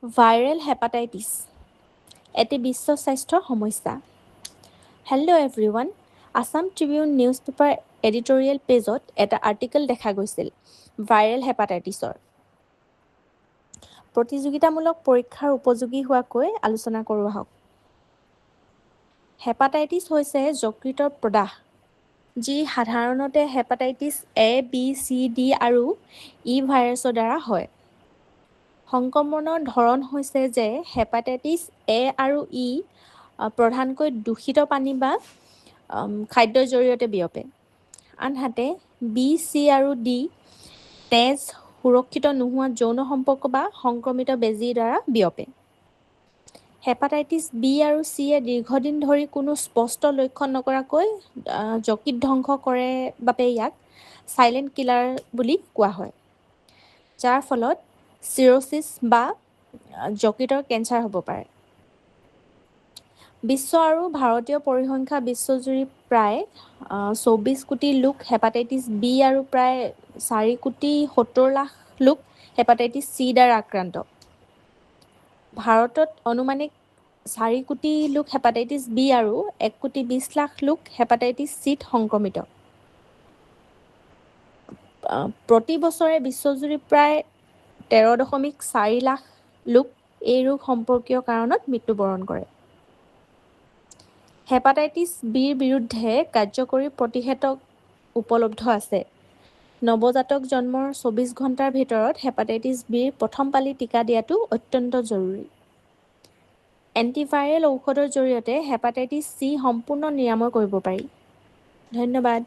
Viral hepatitis এটি বিশ্ব স্বাস্থ্যৰ সমস্যা। Hello' everyone, Assam Tribune news paper editorial পেজত এটা আৰ্টিকেল দেখা গৈছিল ভাইৰেল হেপাটাইটিছৰ। প্ৰতিযোগিতামূলক পৰীক্ষাৰ উপযোগী হোৱাকৈ আলোচনা কৰোঁ আহক। হেপাটাইটিছ হৈছে যকৃতৰ প্ৰদাহ, যি সাধাৰণতে hepatitis A, B, C, D আৰু ই ভাইৰাছৰ দ্বাৰা হয়। সংক্ৰমণৰ ধৰণ হৈছে যে হেপাটাইটিছ এ আৰু ই প্ৰধানকৈ দূষিত পানী বা খাদ্যৰ জৰিয়তে বিয়পে। আনহাতে বি, চি আৰু ডি তেজ, সুৰক্ষিত নোহোৱা যৌন সম্পৰ্ক বা সংক্ৰমিত বেজীৰ দ্বাৰা বিয়পে। হেপাটাইটিছ বি আৰু চিয়ে দীৰ্ঘদিন ধৰি কোনো স্পষ্ট লক্ষণ নকৰাকৈ যকৃত ধ্বংস কৰে বাবে ইয়াক চাইলেণ্ট কিলাৰ বুলি কোৱা হয়, যাৰ ফলত চিৰ'চিছ বা যকৃতৰ কেঞ্চাৰ হ'ব পাৰে। বিশ্ব আৰু ভাৰতীয় পৰিসংখ্যা বিশ্বজুৰি প্ৰায় ২৪ কোটি লোক হেপাটাইটিছ বি আৰু প্ৰায় ৪ কোটি ৭০ লাখ লোক হেপাটাইটিছ চি দ্বাৰা আক্ৰান্ত। ভাৰতত আনুমানিক ৪ কোটি লোক হেপাটাইটিছ বি আৰু ১ কোটি ২০ লাখ লোক হেপাটাইটিছ চিত সংক্ৰমিত। প্ৰতি বছৰে বিশ্বজুৰি প্ৰায় ১৩.৪ লাখ লোক এই ৰোগ সম্পৰ্কীয় কাৰণত মৃত্যুবৰণ কৰে। হেপাটাইটিছ বিৰ বিৰুদ্ধে কাৰ্যকৰী প্ৰতিষেধক উপলব্ধ আছে। নৱজাতক জন্মৰ ২৪ ঘণ্টাৰ ভিতৰত হেপাটাইটিছ বিৰ প্ৰথম পালি টিকা দিয়াটো অত্যন্ত জৰুৰী। এণ্টিভাইৰেল ঔষধৰ জৰিয়তে হেপাটাইটিছ চি সম্পূৰ্ণ নিৰাময় কৰিব পাৰি। ধন্যবাদ।